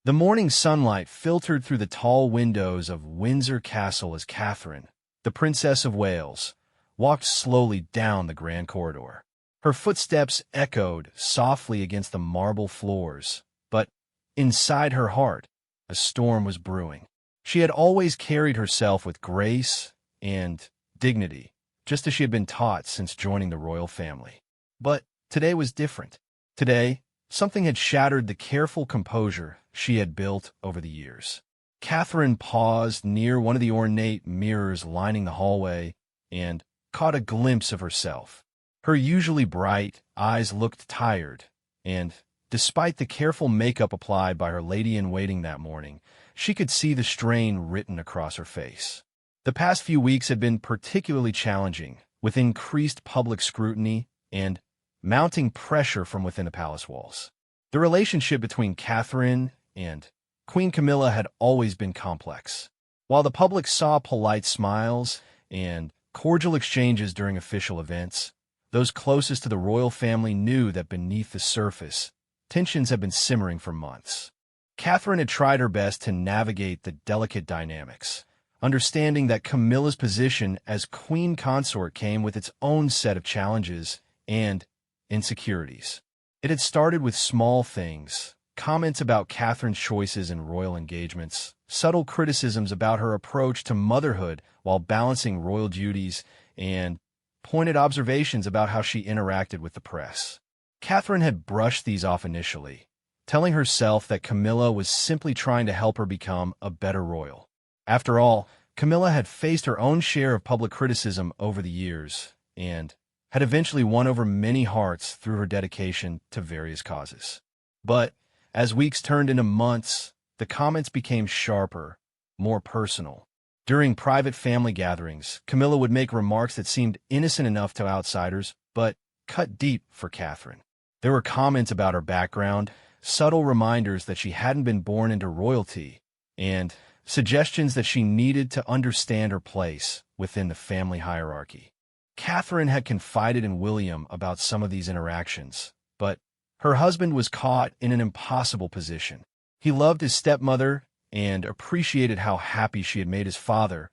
The morning sunlight filtered through the tall windows of Windsor Castle as Catherine, the Princess of Wales, walked slowly down the grand corridor. Her footsteps echoed softly against the marble floors, but inside her heart, a storm was brewing. She had always carried herself with grace and dignity, just as she had been taught since joining the royal family. But today was different. Today, something had shattered the careful composure she had built over the years. Catherine paused near one of the ornate mirrors lining the hallway and caught a glimpse of herself. Her usually bright eyes looked tired, and despite the careful makeup applied by her lady-in-waiting that morning, she could see the strain written across her face. The past few weeks had been particularly challenging, with increased public scrutiny and mounting pressure from within the palace walls. The relationship between Catherine and Queen Camilla had always been complex. While the public saw polite smiles and cordial exchanges during official events, those closest to the royal family knew that beneath the surface, tensions had been simmering for months. Catherine had tried her best to navigate the delicate dynamics, understanding that Camilla's position as queen consort came with its own set of challenges and insecurities. It had started with small things, comments about Catherine's choices in royal engagements, subtle criticisms about her approach to motherhood while balancing royal duties, and pointed observations about how she interacted with the press. Catherine had brushed these off initially, telling herself that Camilla was simply trying to help her become a better royal. After all, Camilla had faced her own share of public criticism over the years, and had eventually won over many hearts through her dedication to various causes. But as weeks turned into months, the comments became sharper, more personal. During private family gatherings, Camilla would make remarks that seemed innocent enough to outsiders, but cut deep for Catherine. There were comments about her background, subtle reminders that she hadn't been born into royalty, and suggestions that she needed to understand her place within the family hierarchy. Catherine had confided in William about some of these interactions, but her husband was caught in an impossible position. He loved his stepmother and appreciated how happy she had made his father,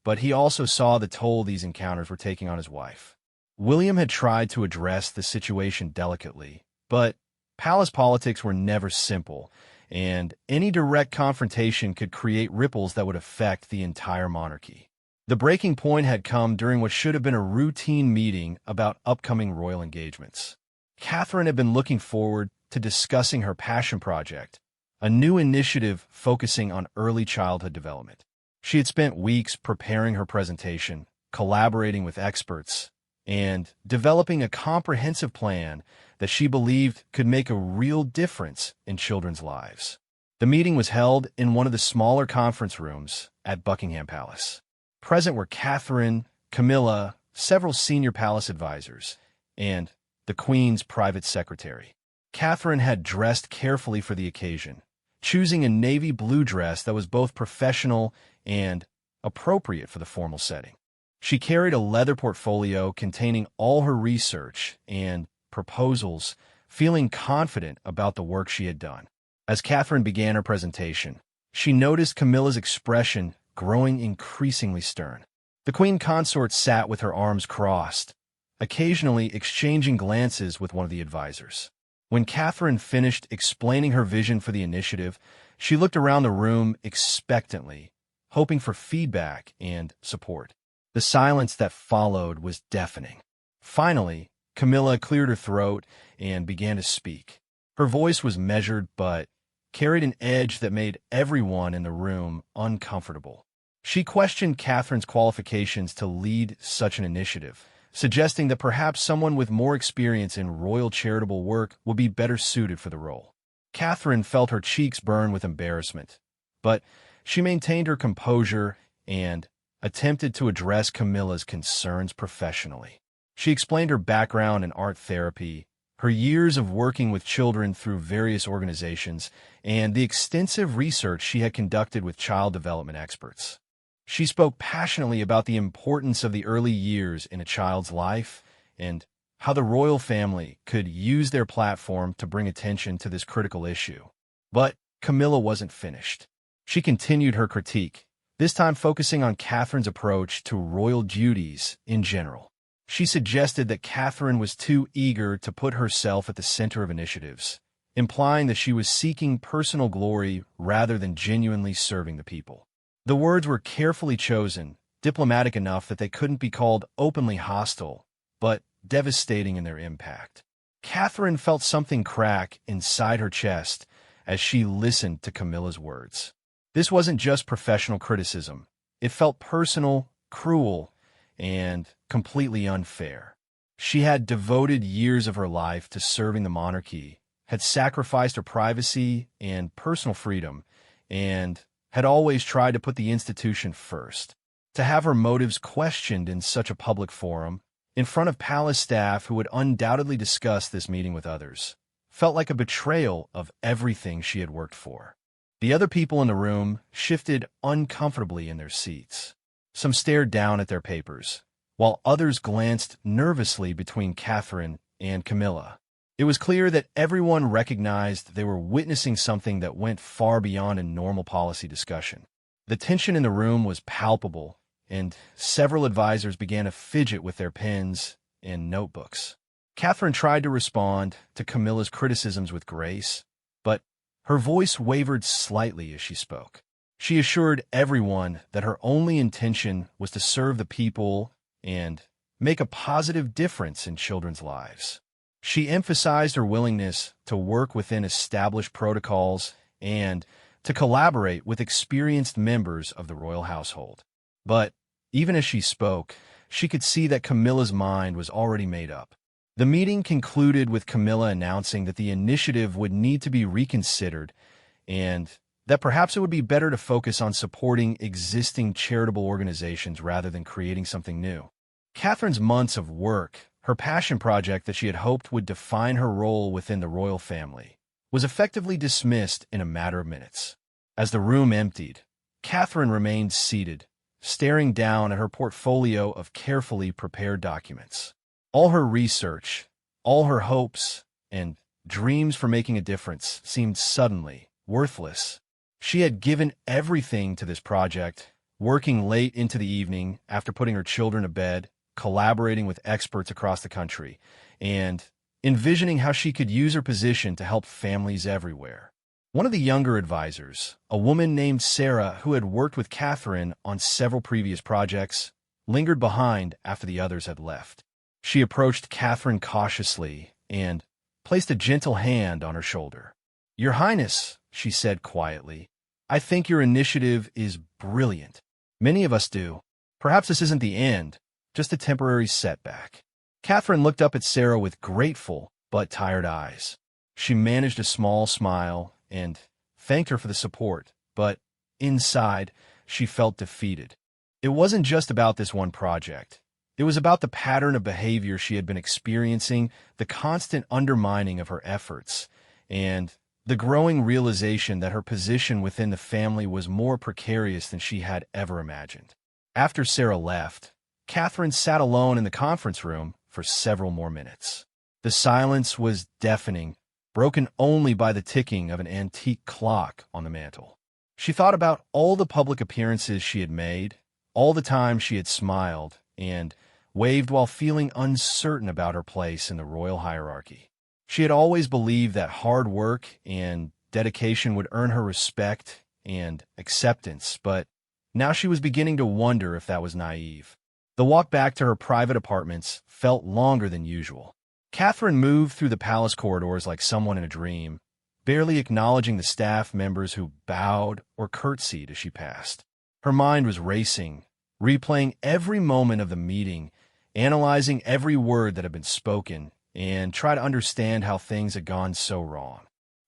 but he also saw the toll these encounters were taking on his wife. William had tried to address the situation delicately, but palace politics were never simple, and any direct confrontation could create ripples that would affect the entire monarchy. The breaking point had come during what should have been a routine meeting about upcoming royal engagements. Catherine had been looking forward to discussing her passion project, a new initiative focusing on early childhood development. She had spent weeks preparing her presentation, collaborating with experts, and developing a comprehensive plan that she believed could make a real difference in children's lives. The meeting was held in one of the smaller conference rooms at Buckingham Palace. Present were Catherine, Camilla, several senior palace advisors, and the Queen's private secretary. Catherine had dressed carefully for the occasion, choosing a navy blue dress that was both professional and appropriate for the formal setting. She carried a leather portfolio containing all her research and proposals, feeling confident about the work she had done. As Catherine began her presentation, she noticed Camilla's expression growing increasingly stern. The queen consort sat with her arms crossed, occasionally exchanging glances with one of the advisors. When Catherine finished explaining her vision for the initiative, she looked around the room expectantly, hoping for feedback and support. The silence that followed was deafening. Finally, Camilla cleared her throat and began to speak. Her voice was measured but carried an edge that made everyone in the room uncomfortable. She questioned Catherine's qualifications to lead such an initiative, suggesting that perhaps someone with more experience in royal charitable work would be better suited for the role. Catherine felt her cheeks burn with embarrassment, but she maintained her composure and attempted to address Camilla's concerns professionally. She explained her background in art therapy, her years of working with children through various organizations, and the extensive research she had conducted with child development experts. She spoke passionately about the importance of the early years in a child's life and how the royal family could use their platform to bring attention to this critical issue. But Camilla wasn't finished. She continued her critique, this time focusing on Catherine's approach to royal duties in general. She suggested that Catherine was too eager to put herself at the center of initiatives, implying that she was seeking personal glory rather than genuinely serving the people. The words were carefully chosen, diplomatic enough that they couldn't be called openly hostile, but devastating in their impact. Catherine felt something crack inside her chest as she listened to Camilla's words. This wasn't just professional criticism. It felt personal, cruel, and completely unfair. She had devoted years of her life to serving the monarchy, had sacrificed her privacy and personal freedom, and had always tried to put the institution first. To have her motives questioned in such a public forum, in front of palace staff who would undoubtedly discuss this meeting with others, felt like a betrayal of everything she had worked for. The other people in the room shifted uncomfortably in their seats. Some stared down at their papers, while others glanced nervously between Catherine and Camilla. It was clear that everyone recognized they were witnessing something that went far beyond a normal policy discussion. The tension in the room was palpable, and several advisors began to fidget with their pens and notebooks. Catherine tried to respond to Camilla's criticisms with grace, but her voice wavered slightly as she spoke. She assured everyone that her only intention was to serve the people and make a positive difference in children's lives. She emphasized her willingness to work within established protocols and to collaborate with experienced members of the royal household. But even as she spoke, she could see that Camilla's mind was already made up. The meeting concluded with Camilla announcing that the initiative would need to be reconsidered and that perhaps it would be better to focus on supporting existing charitable organizations rather than creating something new. Catherine's months of work, her passion project that she had hoped would define her role within the royal family, was effectively dismissed in a matter of minutes. As the room emptied, Catherine remained seated, staring down at her portfolio of carefully prepared documents. All her research, all her hopes, and dreams for making a difference seemed suddenly worthless. She had given everything to this project, working late into the evening after putting her children to bed, collaborating with experts across the country, and envisioning how she could use her position to help families everywhere. One of the younger advisors, a woman named Sarah who had worked with Catherine on several previous projects, lingered behind after the others had left. She approached Catherine cautiously and placed a gentle hand on her shoulder. "Your Highness," she said quietly, "I think your initiative is brilliant. Many of us do. Perhaps this isn't the end, just a temporary setback." Catherine looked up at Sarah with grateful but tired eyes. She managed a small smile and thanked her for the support, but inside, she felt defeated. It wasn't just about this one project. It was about the pattern of behavior she had been experiencing, the constant undermining of her efforts, and the growing realization that her position within the family was more precarious than she had ever imagined. After Sarah left, Catherine sat alone in the conference room for several more minutes. The silence was deafening, broken only by the ticking of an antique clock on the mantel. She thought about all the public appearances she had made, all the times she had smiled and waved while feeling uncertain about her place in the royal hierarchy. She had always believed that hard work and dedication would earn her respect and acceptance, but now she was beginning to wonder if that was naive. The walk back to her private apartments felt longer than usual. Catherine moved through the palace corridors like someone in a dream, barely acknowledging the staff members who bowed or curtsied as she passed. Her mind was racing, replaying every moment of the meeting, analyzing every word that had been spoken, and try to understand how things had gone so wrong.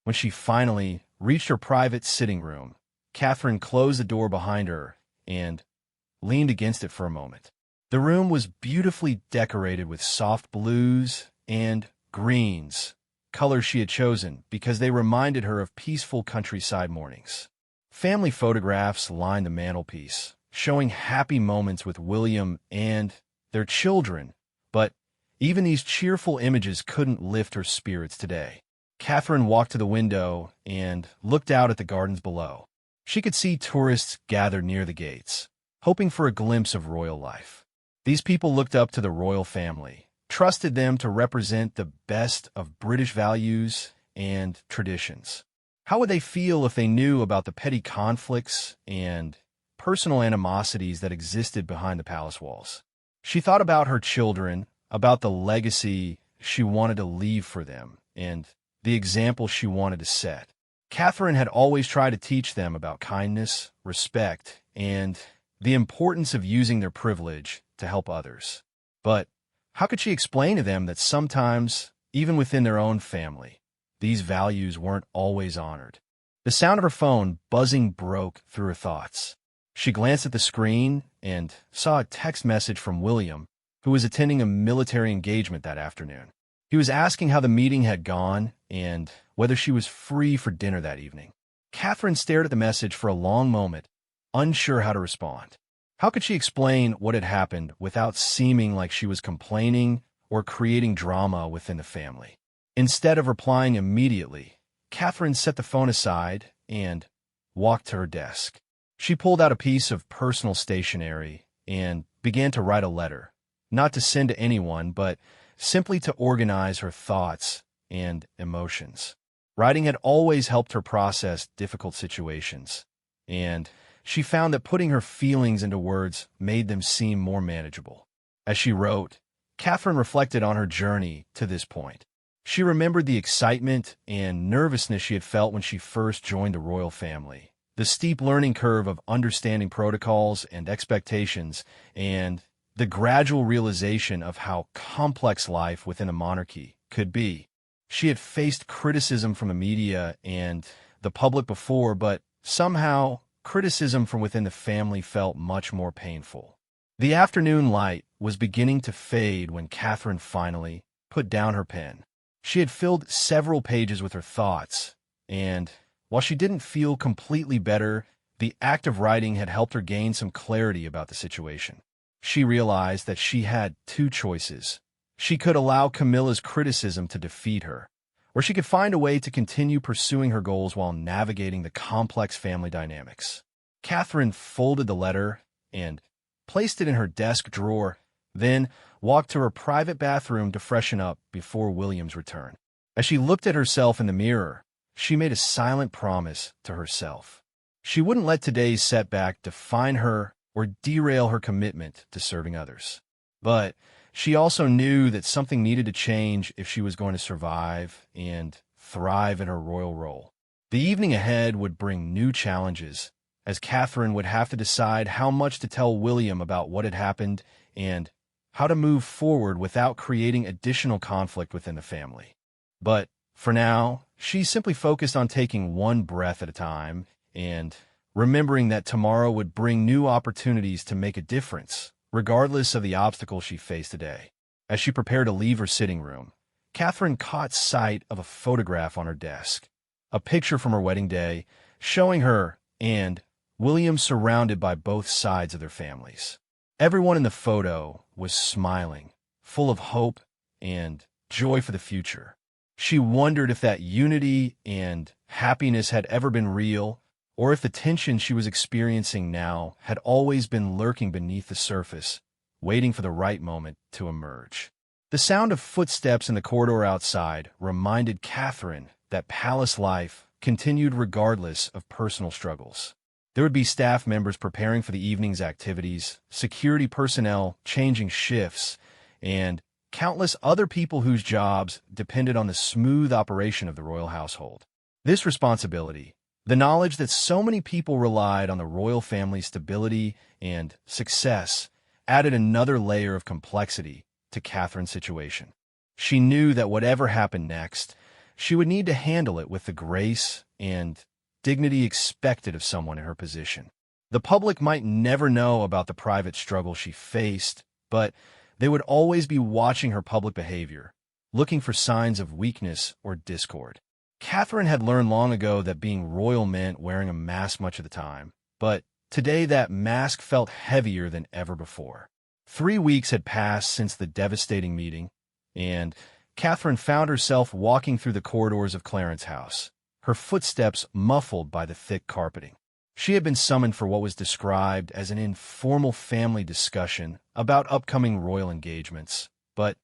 When she finally reached her private sitting room, Catherine closed the door behind her and leaned against it for a moment. The room was beautifully decorated with soft blues and greens, colors she had chosen because they reminded her of peaceful countryside mornings. Family photographs lined the mantelpiece, showing happy moments with William and their children, but even these cheerful images couldn't lift her spirits today. Catherine walked to the window and looked out at the gardens below. She could see tourists gathered near the gates, hoping for a glimpse of royal life. These people looked up to the royal family, trusted them to represent the best of British values and traditions. How would they feel if they knew about the petty conflicts and personal animosities that existed behind the palace walls? She thought about her children, about the legacy she wanted to leave for them, and the example she wanted to set. Catherine had always tried to teach them about kindness, respect, and the importance of using their privilege to help others. But how could she explain to them that sometimes, even within their own family, these values weren't always honored? The sound of her phone buzzing broke through her thoughts. She glanced at the screen and saw a text message from William, who was attending a military engagement that afternoon. He was asking how the meeting had gone and whether she was free for dinner that evening. Catherine stared at the message for a long moment, unsure how to respond. How could she explain what had happened without seeming like she was complaining or creating drama within the family? Instead of replying immediately, Catherine set the phone aside and walked to her desk. She pulled out a piece of personal stationery and began to write a letter, not to send to anyone, but simply to organize her thoughts and emotions. Writing had always helped her process difficult situations, and she found that putting her feelings into words made them seem more manageable. As she wrote, Catherine reflected on her journey to this point. She remembered the excitement and nervousness she had felt when she first joined the royal family, the steep learning curve of understanding protocols and expectations, and the gradual realization of how complex life within a monarchy could be. She had faced criticism from the media and the public before, but somehow criticism from within the family felt much more painful. The afternoon light was beginning to fade when Catherine finally put down her pen. She had filled several pages with her thoughts, and while she didn't feel completely better, the act of writing had helped her gain some clarity about the situation. She realized that she had two choices. She could allow Camilla's criticism to defeat her, or she could find a way to continue pursuing her goals while navigating the complex family dynamics. Catherine folded the letter and placed it in her desk drawer, then walked to her private bathroom to freshen up before William's return. As she looked at herself in the mirror, she made a silent promise to herself. She wouldn't let today's setback define her or derail her commitment to serving others. But she also knew that something needed to change if she was going to survive and thrive in her royal role. The evening ahead would bring new challenges, as Catherine would have to decide how much to tell William about what had happened and how to move forward without creating additional conflict within the family. But for now, she simply focused on taking one breath at a time and remembering that tomorrow would bring new opportunities to make a difference, regardless of the obstacles she faced today. As she prepared to leave her sitting room, Catherine caught sight of a photograph on her desk, a picture from her wedding day, showing her and William surrounded by both sides of their families. Everyone in the photo was smiling, full of hope and joy for the future. She wondered if that unity and happiness had ever been real, or if the tension she was experiencing now had always been lurking beneath the surface, waiting for the right moment to emerge. The sound of footsteps in the corridor outside reminded Catherine that palace life continued regardless of personal struggles. There would be staff members preparing for the evening's activities, security personnel changing shifts, and countless other people whose jobs depended on the smooth operation of the royal household. This responsibility, the knowledge that so many people relied on the royal family's stability and success, added another layer of complexity to Catherine's situation. She knew that whatever happened next, she would need to handle it with the grace and dignity expected of someone in her position. The public might never know about the private struggle she faced, but they would always be watching her public behavior, looking for signs of weakness or discord. Catherine had learned long ago that being royal meant wearing a mask much of the time, but today that mask felt heavier than ever before. 3 weeks had passed since the devastating meeting, and Catherine found herself walking through the corridors of Clarence's house, her footsteps muffled by the thick carpeting. She had been summoned for what was described as an informal family discussion about upcoming royal engagements, but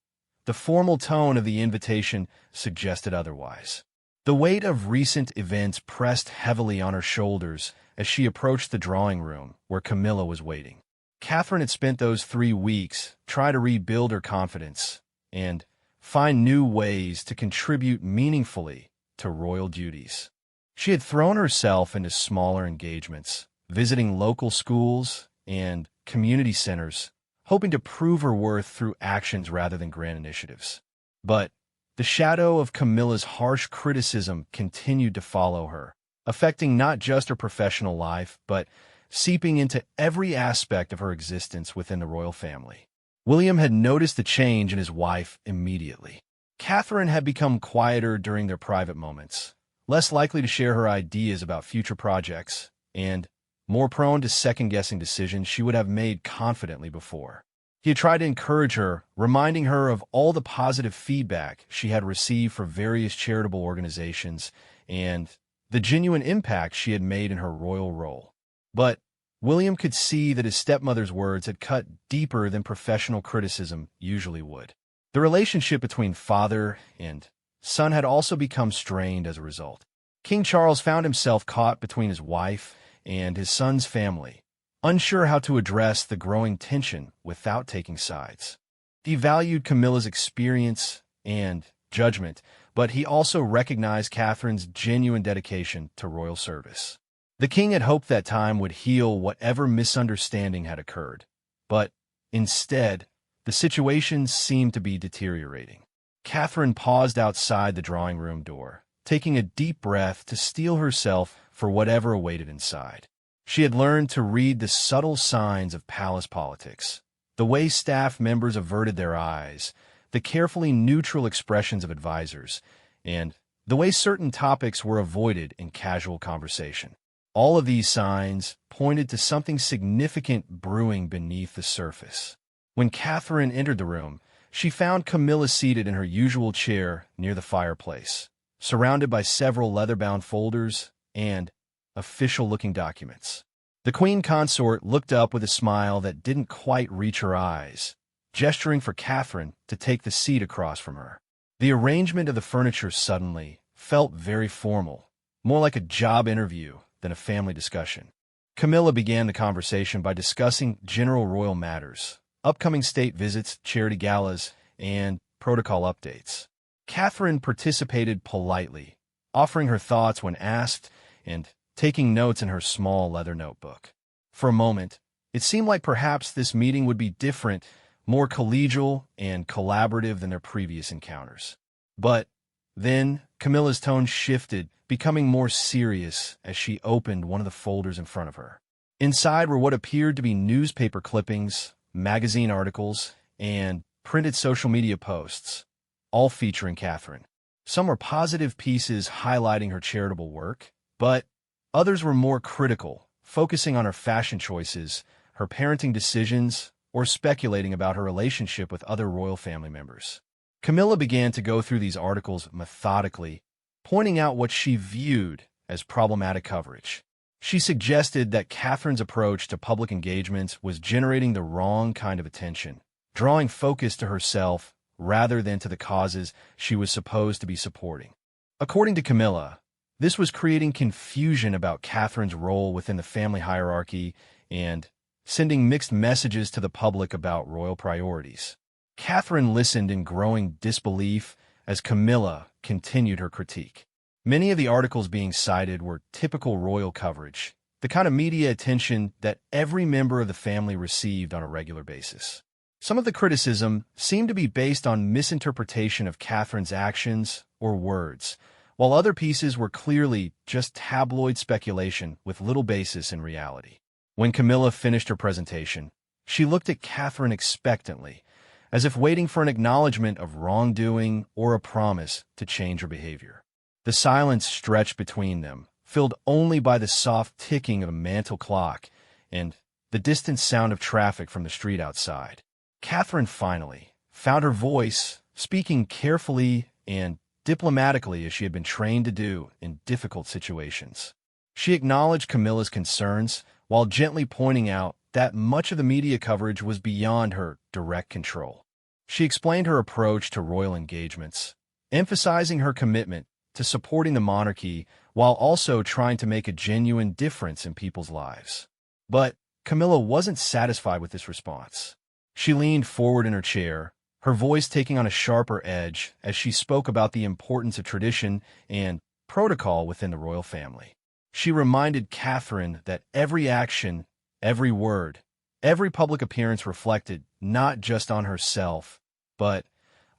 the formal tone of the invitation suggested otherwise. The weight of recent events pressed heavily on her shoulders as she approached the drawing room where Camilla was waiting. Catherine had spent those 3 weeks trying to rebuild her confidence and find new ways to contribute meaningfully to royal duties. She had thrown herself into smaller engagements, visiting local schools and community centers, hoping to prove her worth through actions rather than grand initiatives. But the shadow of Camilla's harsh criticism continued to follow her, affecting not just her professional life, but seeping into every aspect of her existence within the royal family. William had noticed the change in his wife immediately. Catherine had become quieter during their private moments, less likely to share her ideas about future projects, and more prone to second-guessing decisions she would have made confidently before. He had tried to encourage her, reminding her of all the positive feedback she had received from various charitable organizations and the genuine impact she had made in her royal role. But William could see that his stepmother's words had cut deeper than professional criticism usually would. The relationship between father and son had also become strained as a result. King Charles found himself caught between his wife and his son's family, unsure how to address the growing tension without taking sides. He valued Camilla's experience and judgment, but he also recognized Catherine's genuine dedication to royal service. The king had hoped that time would heal whatever misunderstanding had occurred, but instead, the situation seemed to be deteriorating. Catherine paused outside the drawing room door, taking a deep breath to steel herself for whatever awaited inside. She had learned to read the subtle signs of palace politics, the way staff members averted their eyes, the carefully neutral expressions of advisors, and the way certain topics were avoided in casual conversation. All of these signs pointed to something significant brewing beneath the surface. When Catherine entered the room, she found Camilla seated in her usual chair near the fireplace, surrounded by several leather-bound folders and official-looking documents. The queen consort looked up with a smile that didn't quite reach her eyes, gesturing for Catherine to take the seat across from her. The arrangement of the furniture suddenly felt very formal, more like a job interview than a family discussion. Camilla began the conversation by discussing general royal matters, upcoming state visits, charity galas, and protocol updates. Catherine participated politely, offering her thoughts when asked and taking notes in her small leather notebook. For a moment, it seemed like perhaps this meeting would be different, more collegial and collaborative than their previous encounters. But then Camilla's tone shifted, becoming more serious as she opened one of the folders in front of her. Inside were what appeared to be newspaper clippings, magazine articles, and printed social media posts, all featuring Catherine. Some were positive pieces highlighting her charitable work, but others were more critical, focusing on her fashion choices, her parenting decisions, or speculating about her relationship with other royal family members. Camilla began to go through these articles methodically, pointing out what she viewed as problematic coverage. She suggested that Catherine's approach to public engagements was generating the wrong kind of attention, drawing focus to herself rather than to the causes she was supposed to be supporting. According to Camilla, this was creating confusion about Catherine's role within the family hierarchy and sending mixed messages to the public about royal priorities. Catherine listened in growing disbelief as Camilla continued her critique. Many of the articles being cited were typical royal coverage, the kind of media attention that every member of the family received on a regular basis. Some of the criticism seemed to be based on misinterpretation of Catherine's actions or words, while other pieces were clearly just tabloid speculation with little basis in reality. When Camilla finished her presentation, she looked at Catherine expectantly, as if waiting for an acknowledgement of wrongdoing or a promise to change her behavior. The silence stretched between them, filled only by the soft ticking of a mantel clock and the distant sound of traffic from the street outside. Catherine finally found her voice speaking carefully and diplomatically as she had been trained to do in difficult situations. She acknowledged Camilla's concerns while gently pointing out that much of the media coverage was beyond her direct control. She explained her approach to royal engagements, emphasizing her commitment to supporting the monarchy while also trying to make a genuine difference in people's lives. But Camilla wasn't satisfied with this response. She leaned forward in her chair, her voice taking on a sharper edge as she spoke about the importance of tradition and protocol within the royal family. She reminded Catherine that every action, every word, every public appearance reflected not just on herself, but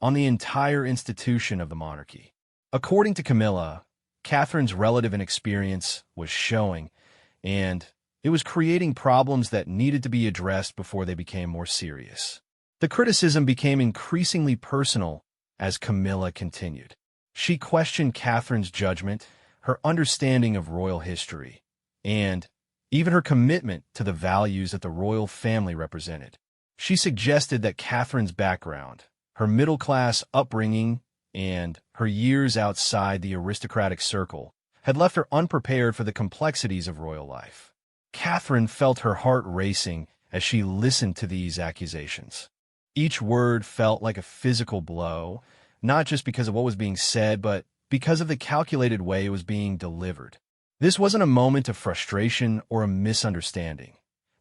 on the entire institution of the monarchy. According to Camilla, Catherine's relative inexperience was showing, and it was creating problems that needed to be addressed before they became more serious. The criticism became increasingly personal as Camilla continued. She questioned Catherine's judgment, her understanding of royal history, and even her commitment to the values that the royal family represented. She suggested that Catherine's background, her middle-class upbringing, and her years outside the aristocratic circle had left her unprepared for the complexities of royal life. Catherine felt her heart racing as she listened to these accusations. Each word felt like a physical blow, not just because of what was being said, but because of the calculated way it was being delivered. This wasn't a moment of frustration or a misunderstanding.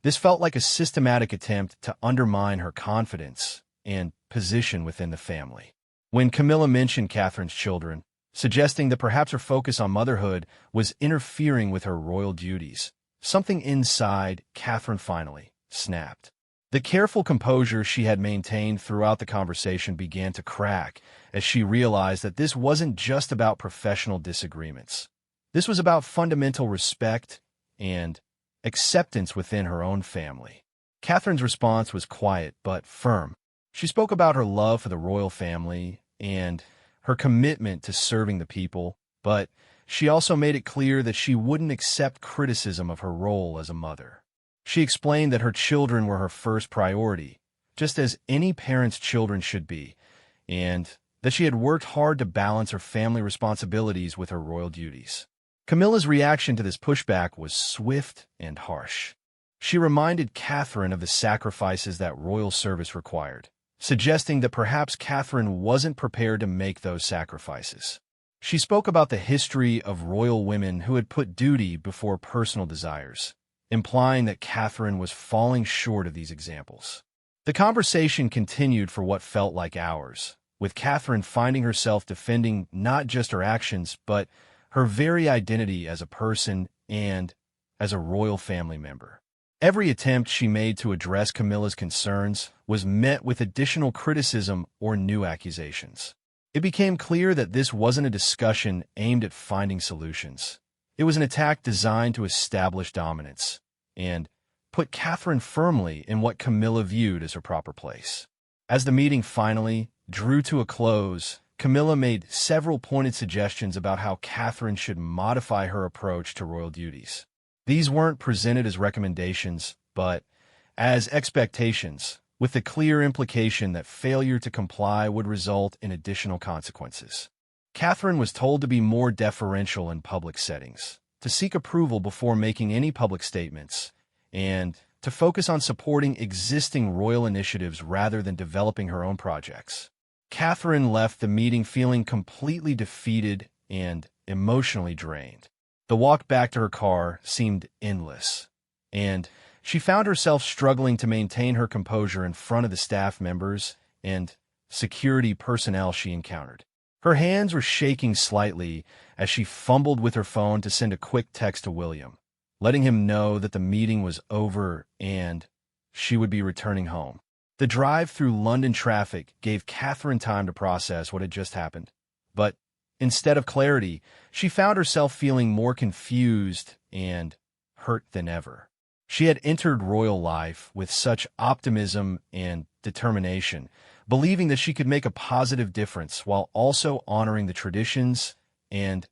This felt like a systematic attempt to undermine her confidence and position within the family. When Camilla mentioned Catherine's children, suggesting that perhaps her focus on motherhood was interfering with her royal duties, something inside Catherine finally snapped. The careful composure she had maintained throughout the conversation began to crack as she realized that this wasn't just about professional disagreements. This was about fundamental respect and acceptance within her own family. Catherine's response was quiet but firm. She spoke about her love for the royal family and her commitment to serving the people, but she also made it clear that she wouldn't accept criticism of her role as a mother. She explained that her children were her first priority, just as any parent's children should be, and that she had worked hard to balance her family responsibilities with her royal duties. Camilla's reaction to this pushback was swift and harsh. She reminded Catherine of the sacrifices that royal service required, suggesting that perhaps Catherine wasn't prepared to make those sacrifices. She spoke about the history of royal women who had put duty before personal desires, implying that Catherine was falling short of these examples. The conversation continued for what felt like hours, with Catherine finding herself defending not just her actions, but her very identity as a person and as a royal family member. Every attempt she made to address Camilla's concerns was met with additional criticism or new accusations. It became clear that this wasn't a discussion aimed at finding solutions. It was an attack designed to establish dominance and put Catherine firmly in what Camilla viewed as her proper place. As the meeting finally drew to a close, Camilla made several pointed suggestions about how Catherine should modify her approach to royal duties. These weren't presented as recommendations, but as expectations, with the clear implication that failure to comply would result in additional consequences. Catherine was told to be more deferential in public settings, to seek approval before making any public statements, and to focus on supporting existing royal initiatives rather than developing her own projects. Catherine left the meeting feeling completely defeated and emotionally drained. The walk back to her car seemed endless, and she found herself struggling to maintain her composure in front of the staff members and security personnel she encountered. Her hands were shaking slightly as she fumbled with her phone to send a quick text to William, letting him know that the meeting was over and she would be returning home. The drive through London traffic gave Catherine time to process what had just happened, but instead of clarity, she found herself feeling more confused and hurt than ever. She had entered royal life with such optimism and determination, believing that she could make a positive difference while also honoring the traditions and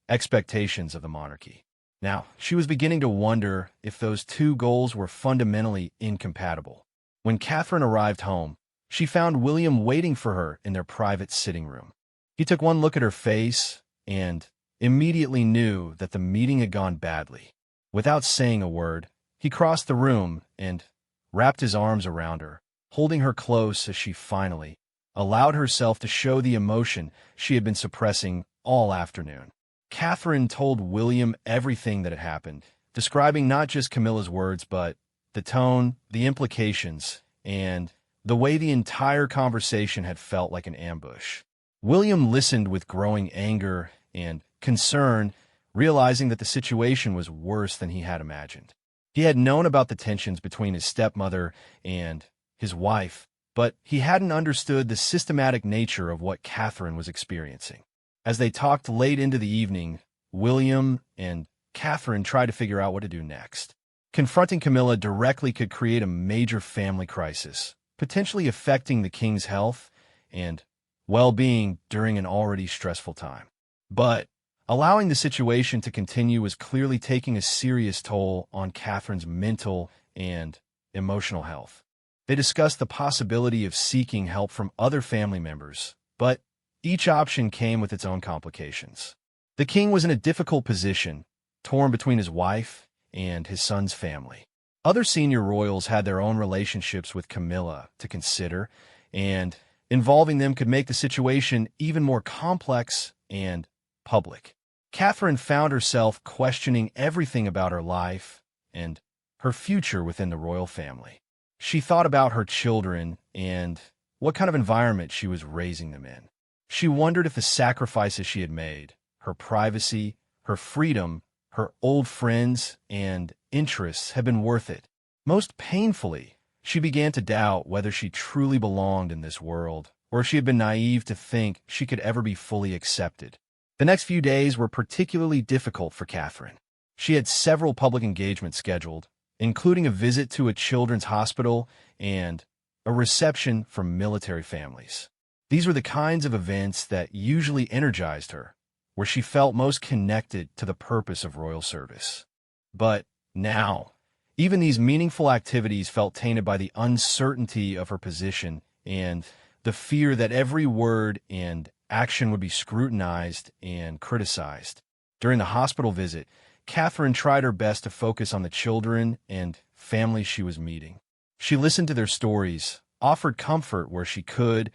expectations of the monarchy. Now, she was beginning to wonder if those two goals were fundamentally incompatible. When Catherine arrived home, she found William waiting for her in their private sitting room. He took one look at her face and immediately knew that the meeting had gone badly. Without saying a word, he crossed the room and wrapped his arms around her, holding her close as she finally allowed herself to show the emotion she had been suppressing all afternoon. Catherine told William everything that had happened, describing not just Camilla's words, but the tone, the implications, and the way the entire conversation had felt like an ambush. William listened with growing anger and concern, realizing that the situation was worse than he had imagined. He had known about the tensions between his stepmother and his wife, but he hadn't understood the systematic nature of what Catherine was experiencing. As they talked late into the evening, William and Catherine tried to figure out what to do next. Confronting Camilla directly could create a major family crisis, potentially affecting the king's health and well-being during an already stressful time. But allowing the situation to continue was clearly taking a serious toll on Catherine's mental and emotional health. They discussed the possibility of seeking help from other family members, but each option came with its own complications. The king was in a difficult position, torn between his wife and his son's family. Other senior royals had their own relationships with Camilla to consider, and involving them could make the situation even more complex and public. Catherine found herself questioning everything about her life and her future within the royal family. She thought about her children and what kind of environment she was raising them in. She wondered if the sacrifices she had made, her privacy, her freedom, her old friends, and interests had been worth it. Most painfully, she began to doubt whether she truly belonged in this world, or if she had been naive to think she could ever be fully accepted. The next few days were particularly difficult for Catherine. She had several public engagements scheduled, including a visit to a children's hospital and a reception for military families. These were the kinds of events that usually energized her, where she felt most connected to the purpose of royal service. But now, even these meaningful activities felt tainted by the uncertainty of her position and the fear that every word and action would be scrutinized and criticized. During the hospital visit, Catherine tried her best to focus on the children and families she was meeting. She listened to their stories, offered comfort where she could,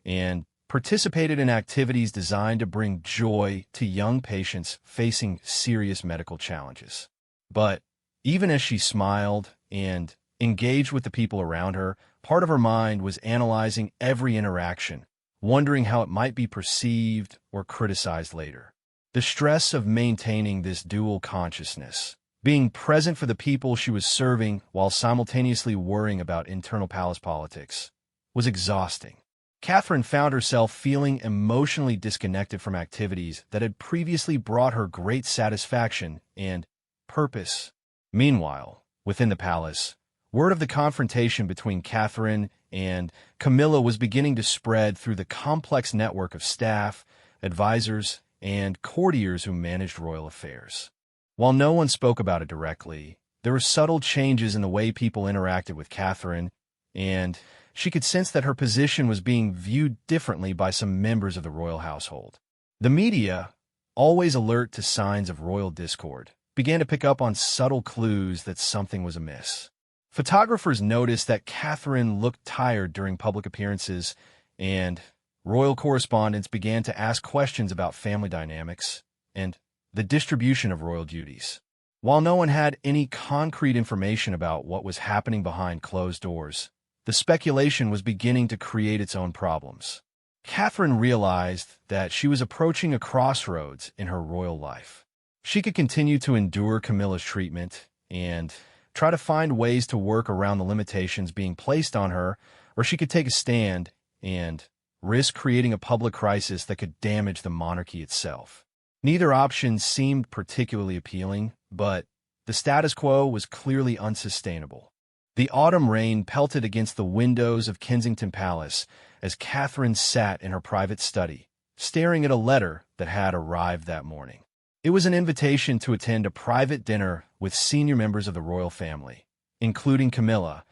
and participated in activities designed to bring joy to young patients facing serious medical challenges. But even as she smiled and engaged with the people around her, part of her mind was analyzing every interaction, wondering how it might be perceived or criticized later. The stress of maintaining this dual consciousness, being present for the people she was serving while simultaneously worrying about internal palace politics, was exhausting. Catherine found herself feeling emotionally disconnected from activities that had previously brought her great satisfaction and purpose. Meanwhile, within the palace, word of the confrontation between Catherine and Camilla was beginning to spread through the complex network of staff, advisors, and courtiers who managed royal affairs. While no one spoke about it directly, there were subtle changes in the way people interacted with Catherine, and she could sense that her position was being viewed differently by some members of the royal household. The media, always alert to signs of royal discord, began to pick up on subtle clues that something was amiss. Photographers noticed that Catherine looked tired during public appearances, and royal correspondents began to ask questions about family dynamics and the distribution of royal duties. While no one had any concrete information about what was happening behind closed doors, the speculation was beginning to create its own problems. Catherine realized that she was approaching a crossroads in her royal life. She could continue to endure Camilla's treatment and try to find ways to work around the limitations being placed on her, or she could take a stand and risk creating a public crisis that could damage the monarchy itself. Neither option seemed particularly appealing, but the status quo was clearly unsustainable. The autumn rain pelted against the windows of Kensington Palace as Catherine sat in her private study, staring at a letter that had arrived that morning. It was an invitation to attend a private dinner with senior members of the royal family, including Camilla,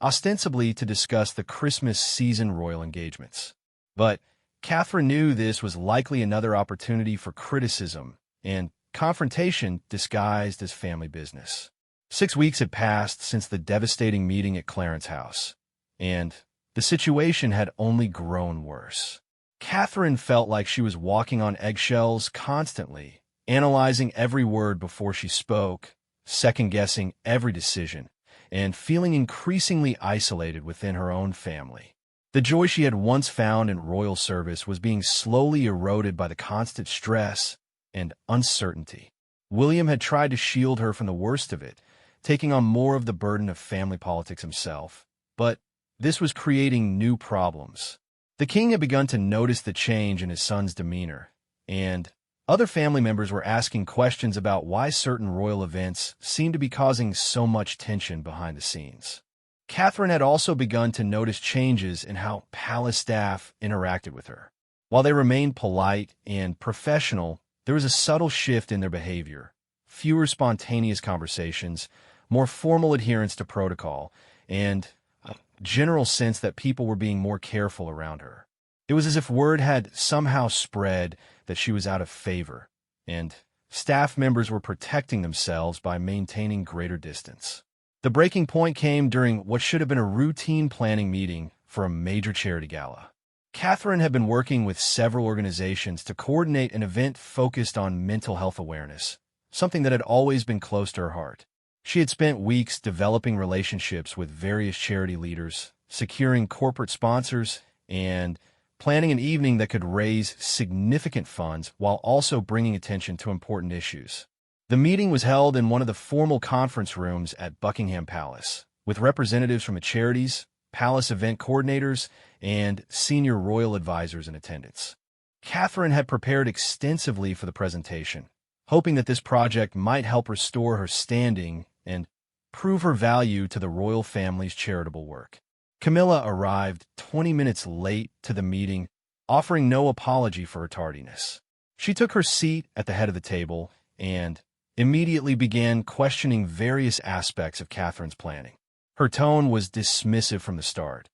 ostensibly to discuss the Christmas season royal engagements. But Catherine knew this was likely another opportunity for criticism and confrontation disguised as family business. 6 weeks had passed since the devastating meeting at Clarence's house, and the situation had only grown worse. Catherine felt like she was walking on eggshells constantly, analyzing every word before she spoke, second-guessing every decision, and feeling increasingly isolated within her own family. The joy she had once found in royal service was being slowly eroded by the constant stress and uncertainty. William had tried to shield her from the worst of it, taking on more of the burden of family politics himself, but this was creating new problems. The king had begun to notice the change in his son's demeanor, and other family members were asking questions about why certain royal events seemed to be causing so much tension behind the scenes. Catherine had also begun to notice changes in how palace staff interacted with her. While they remained polite and professional, there was a subtle shift in their behavior. Fewer spontaneous conversations, more formal adherence to protocol, and a general sense that people were being more careful around her. It was as if word had somehow spread that she was out of favor, and staff members were protecting themselves by maintaining greater distance. The breaking point came during what should have been a routine planning meeting for a major charity gala. Catherine had been working with several organizations to coordinate an event focused on mental health awareness, something that had always been close to her heart. She had spent weeks developing relationships with various charity leaders, securing corporate sponsors, and planning an evening that could raise significant funds while also bringing attention to important issues. The meeting was held in one of the formal conference rooms at Buckingham Palace, with representatives from the charities, palace event coordinators, and senior royal advisors in attendance. Catherine had prepared extensively for the presentation, hoping that this project might help restore her standing and prove her value to the royal family's charitable work. Camilla arrived 20 minutes late to the meeting, offering no apology for her tardiness. She took her seat at the head of the table and immediately began questioning various aspects of Catherine's planning. Her tone was dismissive from the start,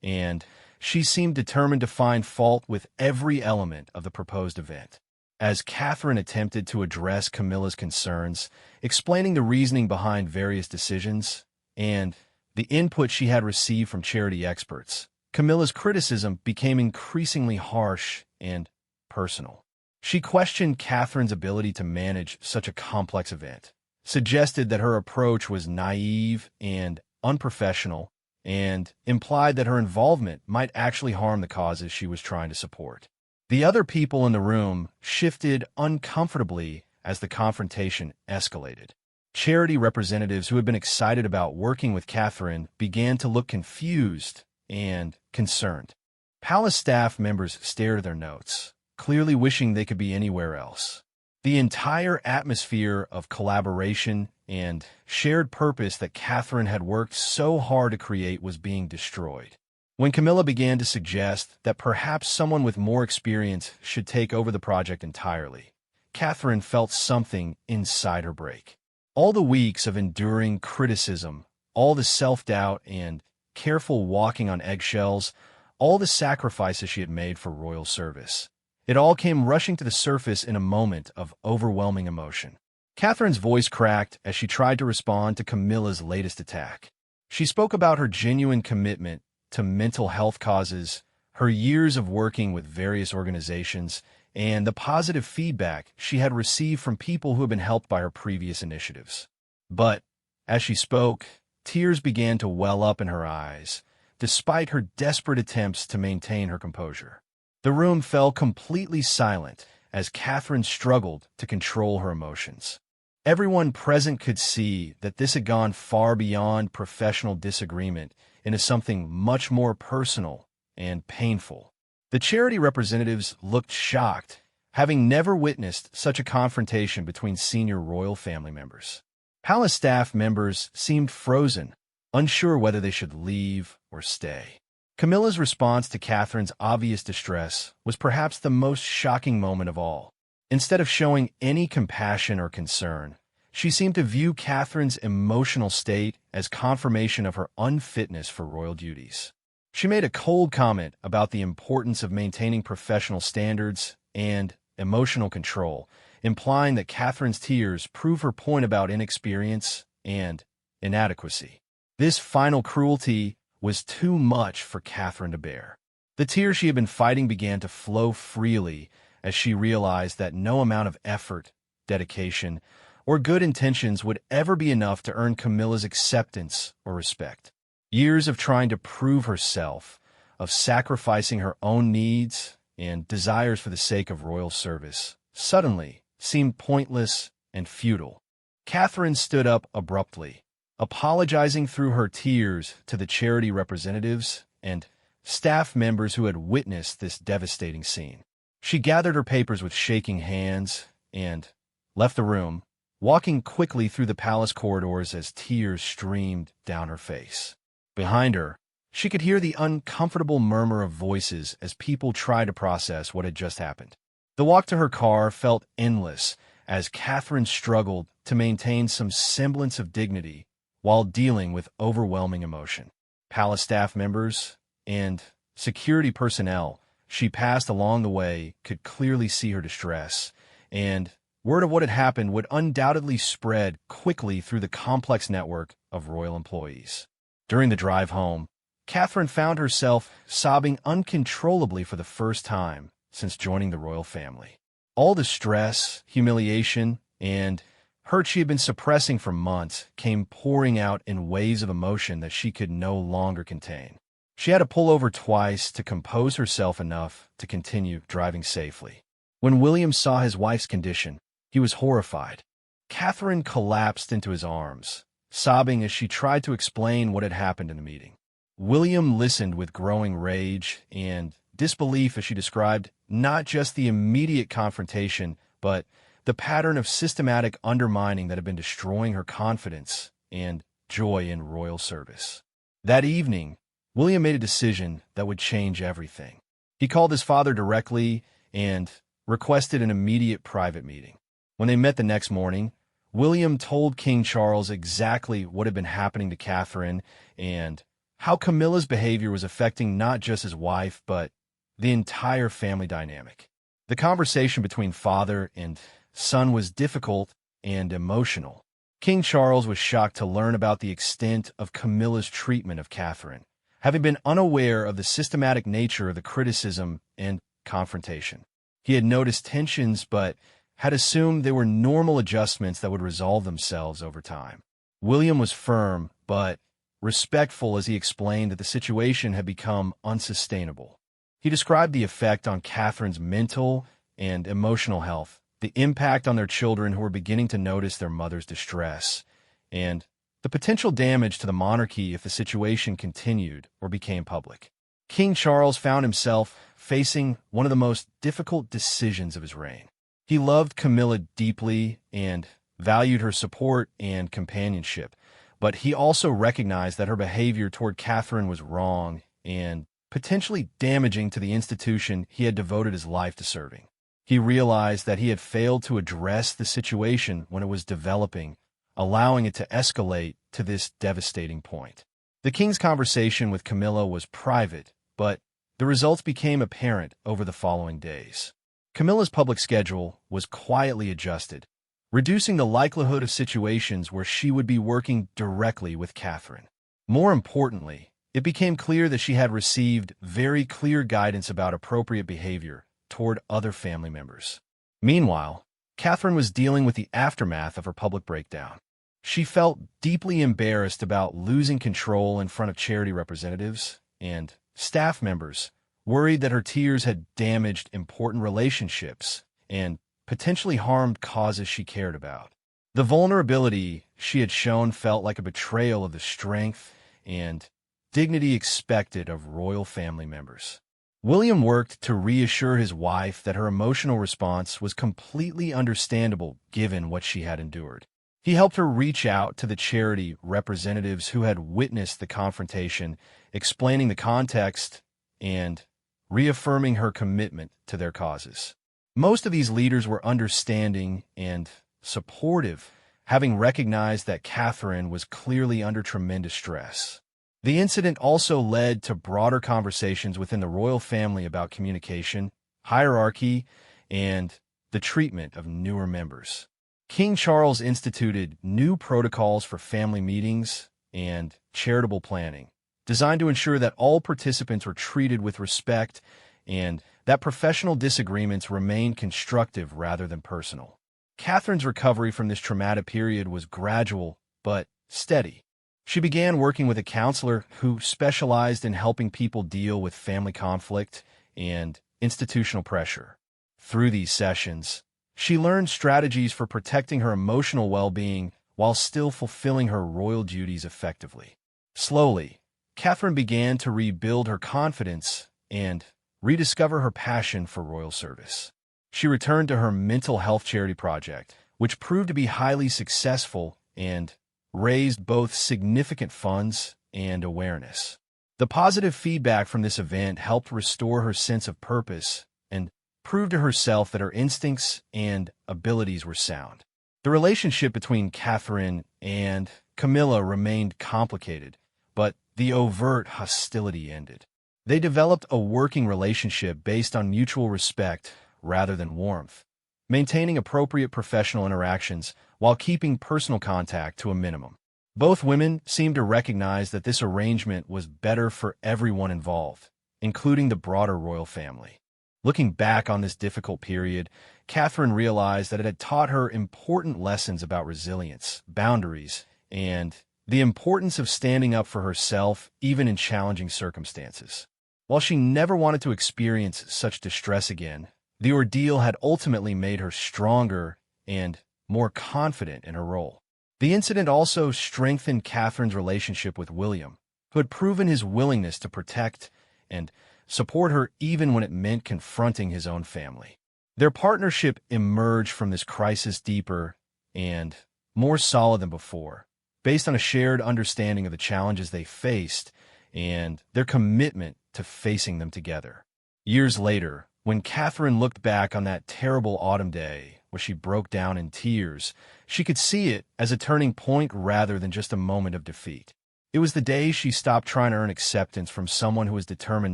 and she seemed determined to find fault with every element of the proposed event. As Catherine attempted to address Camilla's concerns, explaining the reasoning behind various decisions and the input she had received from charity experts, Camilla's criticism became increasingly harsh and personal. She questioned Catherine's ability to manage such a complex event, suggested that her approach was naive and unprofessional, and implied that her involvement might actually harm the causes she was trying to support. The other people in the room shifted uncomfortably as the confrontation escalated. Charity representatives who had been excited about working with Catherine began to look confused and concerned. Palace staff members stared at their notes, clearly wishing they could be anywhere else. The entire atmosphere of collaboration and shared purpose that Catherine had worked so hard to create was being destroyed. When Camilla began to suggest that perhaps someone with more experience should take over the project entirely, Catherine felt something inside her break. All the weeks of enduring criticism, all the self-doubt and careful walking on eggshells, all the sacrifices she had made for royal service, it all came rushing to the surface in a moment of overwhelming emotion. Catherine's voice cracked as she tried to respond to Camilla's latest attack. She spoke about her genuine commitment to mental health causes, her years of working with various organizations, and the positive feedback she had received from people who had been helped by her previous initiatives. But, as she spoke, tears began to well up in her eyes, despite her desperate attempts to maintain her composure. The room fell completely silent as Catherine struggled to control her emotions. Everyone present could see that this had gone far beyond professional disagreement into something much more personal and painful. The charity representatives looked shocked, having never witnessed such a confrontation between senior royal family members. Palace staff members seemed frozen, unsure whether they should leave or stay. Camilla's response to Catherine's obvious distress was perhaps the most shocking moment of all. Instead of showing any compassion or concern, She seemed to view Catherine's emotional state as confirmation of her unfitness for royal duties. She made a cold comment about the importance of maintaining professional standards and emotional control, implying that Catherine's tears prove her point about inexperience and inadequacy. This final cruelty was too much for Catherine to bear. The tears she had been fighting began to flow freely as she realized that no amount of effort, dedication, or good intentions would ever be enough to earn Camilla's acceptance or respect. Years of trying to prove herself, of sacrificing her own needs and desires for the sake of royal service, suddenly seemed pointless and futile. Catherine stood up abruptly, apologizing through her tears to the charity representatives and staff members who had witnessed this devastating scene. She gathered her papers with shaking hands and left the room, walking quickly through the palace corridors as tears streamed down her face. Behind her, she could hear the uncomfortable murmur of voices as people tried to process what had just happened. The walk to her car felt endless as Catherine struggled to maintain some semblance of dignity while dealing with overwhelming emotion. Palace staff members and security personnel she passed along the way could clearly see her distress, and word of what had happened would undoubtedly spread quickly through the complex network of royal employees. During the drive home, Catherine found herself sobbing uncontrollably for the first time since joining the royal family. All the stress, humiliation, and hurt she had been suppressing for months came pouring out in waves of emotion that she could no longer contain. She had to pull over twice to compose herself enough to continue driving safely. When William saw his wife's condition, he was horrified. Catherine collapsed into his arms, sobbing as she tried to explain what had happened in the meeting. William listened with growing rage and disbelief as she described not just the immediate confrontation, but the pattern of systematic undermining that had been destroying her confidence and joy in royal service. That evening, William made a decision that would change everything. He called his father directly and requested an immediate private meeting. When they met the next morning, William told King Charles exactly what had been happening to Catherine and how Camilla's behavior was affecting not just his wife, but the entire family dynamic. The conversation between father and son was difficult and emotional. King Charles was shocked to learn about the extent of Camilla's treatment of Catherine, having been unaware of the systematic nature of the criticism and confrontation. He had noticed tensions, but had assumed they were normal adjustments that would resolve themselves over time. William was firm, but respectful as he explained that the situation had become unsustainable. He described the effect on Catherine's mental and emotional health, the impact on their children who were beginning to notice their mother's distress, and the potential damage to the monarchy if the situation continued or became public. King Charles found himself facing one of the most difficult decisions of his reign. He loved Camilla deeply and valued her support and companionship, but he also recognized that her behavior toward Catherine was wrong and potentially damaging to the institution he had devoted his life to serving. He realized that he had failed to address the situation when it was developing, allowing it to escalate to this devastating point. The king's conversation with Camilla was private, but the results became apparent over the following days. Camilla's public schedule was quietly adjusted, reducing the likelihood of situations where she would be working directly with Catherine. More importantly, it became clear that she had received very clear guidance about appropriate behavior toward other family members. Meanwhile, Catherine was dealing with the aftermath of her public breakdown. She felt deeply embarrassed about losing control in front of charity representatives and staff members, worried that her tears had damaged important relationships and potentially harmed causes she cared about. The vulnerability she had shown felt like a betrayal of the strength and dignity expected of royal family members. William worked to reassure his wife that her emotional response was completely understandable given what she had endured. He helped her reach out to the charity representatives who had witnessed the confrontation, explaining the context and reaffirming her commitment to their causes. Most of these leaders were understanding and supportive, having recognized that Catherine was clearly under tremendous stress. The incident also led to broader conversations within the royal family about communication, hierarchy, and the treatment of newer members. King Charles instituted new protocols for family meetings and charitable planning, designed to ensure that all participants were treated with respect and that professional disagreements remained constructive rather than personal. Catherine's recovery from this traumatic period was gradual but steady. She began working with a counselor who specialized in helping people deal with family conflict and institutional pressure. Through these sessions, she learned strategies for protecting her emotional well-being while still fulfilling her royal duties effectively. Slowly, Catherine began to rebuild her confidence and rediscover her passion for royal service. She returned to her mental health charity project, which proved to be highly successful and raised both significant funds and awareness. The positive feedback from this event helped restore her sense of purpose and prove to herself that her instincts and abilities were sound. The relationship between Catherine and Camilla remained complicated, but the overt hostility ended. They developed a working relationship based on mutual respect rather than warmth, maintaining appropriate professional interactions while keeping personal contact to a minimum. Both women seemed to recognize that this arrangement was better for everyone involved, including the broader royal family. Looking back on this difficult period, Catherine realized that it had taught her important lessons about resilience, boundaries, and the importance of standing up for herself even in challenging circumstances. While she never wanted to experience such distress again, the ordeal had ultimately made her stronger and more confident in her role. The incident also strengthened Catherine's relationship with William, who had proven his willingness to protect and support her even when it meant confronting his own family. Their partnership emerged from this crisis deeper and more solid than before, based on a shared understanding of the challenges they faced and their commitment to facing them together. Years later, when Catherine looked back on that terrible autumn day where she broke down in tears, she could see it as a turning point rather than just a moment of defeat. It was the day she stopped trying to earn acceptance from someone who was determined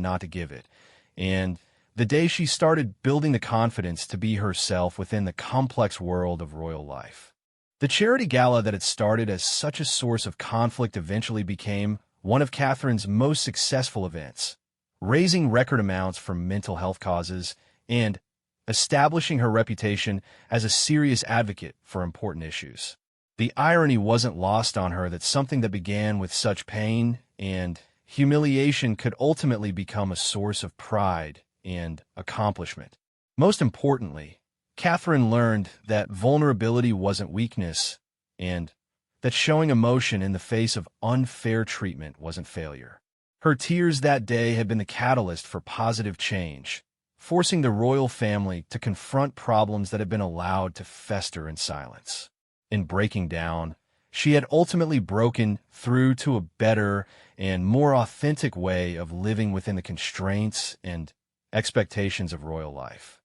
not to give it, and the day she started building the confidence to be herself within the complex world of royal life. The charity gala that had started as such a source of conflict eventually became one of Catherine's most successful events, raising record amounts for mental health causes and establishing her reputation as a serious advocate for important issues. The irony wasn't lost on her that something that began with such pain and humiliation could ultimately become a source of pride and accomplishment. Most importantly, Catherine learned that vulnerability wasn't weakness and that showing emotion in the face of unfair treatment wasn't failure. Her tears that day had been the catalyst for positive change, forcing the royal family to confront problems that had been allowed to fester in silence. In breaking down, she had ultimately broken through to a better and more authentic way of living within the constraints and expectations of royal life.